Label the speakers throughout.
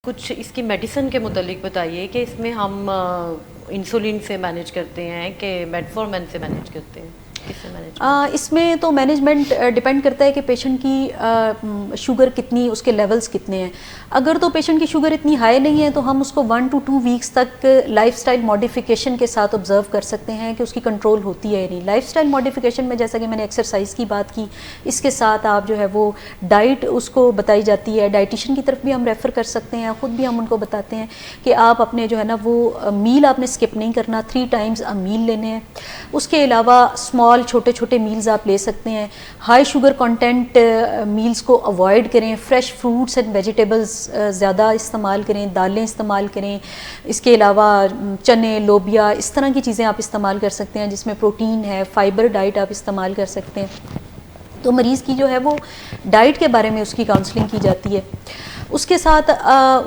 Speaker 1: कुछ इसकी मेडिसिन के मुतालिक बताइए कि इसमें हम इंसुलिन से मैनेज करते हैं कि मेटफॉर्मिन से मैनेज करते हैं, किससे मैनेज?
Speaker 2: इसमें तो मैनेजमेंट डिपेंड करता है कि पेशेंट की शुगर कितनी, उसके लेवल्स कितने हैं। अगर तो पेशेंट की शुगर इतनी हाई नहीं है तो हम उसको 1 to 2 वीक्स तक लाइफस्टाइल मॉडिफिकेशन के साथ ऑब्जर्व कर सकते हैं कि उसकी कंट्रोल होती है या नहीं। लाइफस्टाइल मॉडिफिकेशन में जैसा कि मैंने एक्सरसाइज की बात की, इसके साथ आप जो है वो डाइट उसको बताई जाती है। डाइटिशियन की तरफ भी हम रेफ़र कर सकते हैं, ख़ुद भी हम उनको बताते हैं कि आप अपने जो है ना वो मील आपने स्किप नहीं करना, 3 टाइम्स आप मील लेने हैं। उसके अलावा स्मॉल छोटे छोटे मील्स आप ले सकते हैं। हाई शुगर कंटेंट मील्स को अवॉइड करें। फ्रेश फ्रूट्स एंड वेजिटेबल्स ज़्यादा इस्तेमाल करें, दालें इस्तेमाल करें। इसके अलावा चने, लोबिया, इस तरह की चीज़ें आप इस्तेमाल कर सकते हैं जिसमें प्रोटीन है। फाइबर डाइट आप इस्तेमाल कर सकते हैं। तो मरीज़ की जो है वो डाइट के बारे में उसकी काउंसलिंग की जाती है। उसके साथ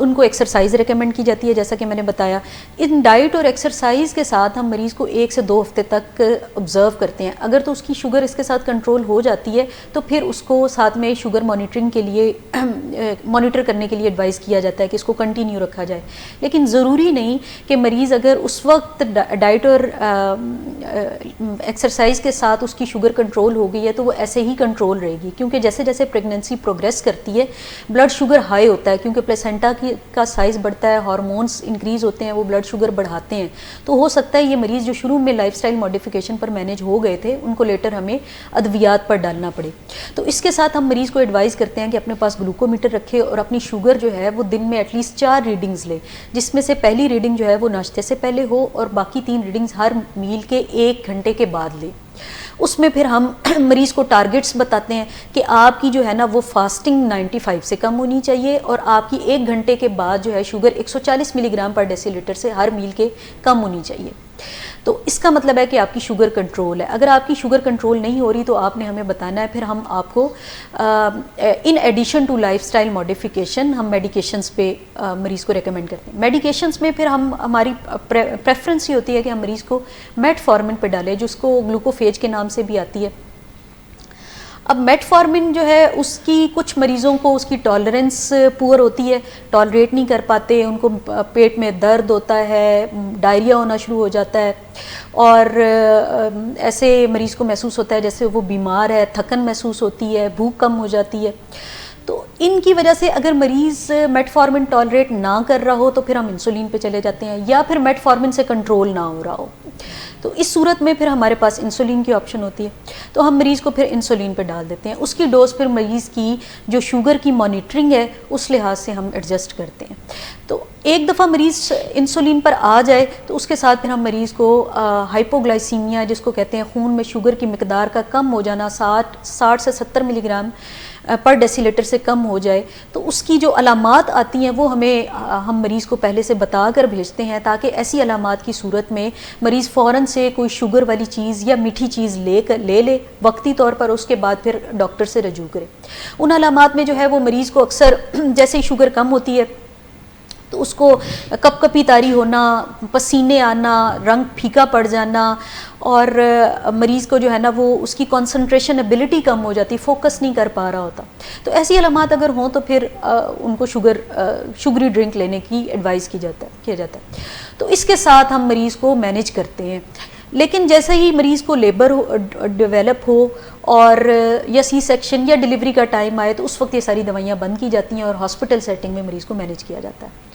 Speaker 2: उनको एक्सरसाइज रिकमेंड की जाती है, जैसा कि मैंने बताया। इन डाइट और एक्सरसाइज के साथ हम मरीज़ को 1 से 2 हफ्ते तक ऑब्ज़र्व करते हैं। अगर तो उसकी शुगर इसके साथ कंट्रोल हो जाती है तो फिर उसको साथ में शुगर मॉनिटरिंग के लिए मॉनिटर करने के लिए एडवाइस किया जाता है कि इसको कंटिन्यू रखा जाए। लेकिन ज़रूरी नहीं कि मरीज़ अगर उस वक्त डाइट और एक्सरसाइज के साथ उसकी शुगर कंट्रोल हो गई है तो वो ऐसे ही कंट्रोल रहेगी, क्योंकि जैसे जैसे प्रेगनेंसी प्रोग्रेस करती है ब्लड शुगर हाई होता है, क्योंकि प्लेसेंटा का साइज़ बढ़ता है, हार्मोन्स इंक्रीज़ होते हैं, वो ब्लड शुगर बढ़ाते हैं। तो हो सकता है ये मरीज़ जो शुरू में लाइफस्टाइल मॉडिफिकेशन पर मैनेज हो गए थे उनको लेटर हमें अद्वियात पर डालना पड़े। तो इसके साथ हम मरीज़ को एडवाइस करते हैं कि अपने पास ग्लूकोमीटर रखे और अपनी शुगर जो है वो दिन में एटलीस्ट 4 रीडिंग्स ले, जिसमें से पहली रीडिंग जो है वो नाश्ते से पहले हो और बाकी 3 रीडिंग्स हर मील के 1 घंटे के बाद ले। उसमें फिर हम मरीज़ को टारगेट्स बताते हैं कि आपकी जो है ना वो फास्टिंग 95 से कम होनी चाहिए और आपकी 1 घंटे के बाद जो है शुगर 140 मिलीग्राम पर डेसीलीटर से हर मील के कम होनी चाहिए। तो इसका मतलब है कि आपकी शुगर कंट्रोल है। अगर आपकी शुगर कंट्रोल नहीं हो रही तो आपने हमें बताना है, फिर हम आपको in addition to lifestyle modification हम मेडिकेशंस पे मरीज़ को रेकमेंड करते हैं। मेडिकेशंस में फिर हम हमारी प्रेफरेंस ये होती है कि हम मरीज़ को मेटफॉर्मिन पे डालें, जिसको ग्लूकोफेज के नाम से भी आती है। अब मेटफॉर्मिन जो है उसकी कुछ मरीज़ों को उसकी टॉलरेंस पुअर होती है, टॉलरेट नहीं कर पाते, उनको पेट में दर्द होता है, डायरिया होना शुरू हो जाता है और ऐसे मरीज़ को महसूस होता है जैसे वो बीमार है, थकन महसूस होती है, भूख कम हो जाती है। तो इनकी वजह से अगर मरीज़ मेटफॉर्मिन टॉलरेट ना कर रहा हो तो फिर हम इंसुलिन पे चले जाते हैं, या फिर मेटफॉर्मिन से कंट्रोल ना हो रहा हो तो इस सूरत में फिर हमारे पास इंसुलिन की ऑप्शन होती है। तो हम मरीज़ को फिर इंसुलिन पे डाल देते हैं। उसकी डोज फिर मरीज़ की जो शुगर की मॉनिटरिंग है उस लिहाज से हम एडजस्ट करते हैं। तो एक दफ़ा मरीज़ इंसुलिन पर आ जाए तो उसके साथ फिर हम मरीज़ को हाइपोग्लाइसीमिया, जिसको कहते हैं खून में शुगर की मिकदार का कम हो जाना, 60 से 70 मिलीग्राम पर डेसीलीटर से कम हो जाए, तो उसकी जो अलामात आती हैं वो हम मरीज़ को पहले से बता कर भेजते हैं, ताकि ऐसी अलामात की सूरत में मरीज़ फ़ौरन से कोई शुगर वाली चीज़ या मीठी चीज़ ले वक्ती तौर पर, उसके बाद फिर डॉक्टर से रजू करे। उन अलामात में जो है वो मरीज़ को अक्सर जैसे ही शुगर कम होती है तो उसको कपकपी तारी होना, पसीने आना, रंग फीका पड़ जाना और मरीज़ को जो है ना वो उसकी कंसंट्रेशन एबिलिटी कम हो जाती, फोकस नहीं कर पा रहा होता। तो ऐसी अलामात अगर हों तो फिर उनको शुगरी ड्रिंक लेने की एडवाइस किया जाता है। तो इसके साथ हम मरीज़ को मैनेज करते हैं। लेकिन जैसे ही मरीज़ को लेबर डेवलप हो और या सी सेक्शन या डिलीवरी का टाइम आए तो उस वक्त ये सारी दवाइयाँ बंद की जाती हैं और हॉस्पिटल सेटिंग में मरीज़ को मैनेज किया जाता है।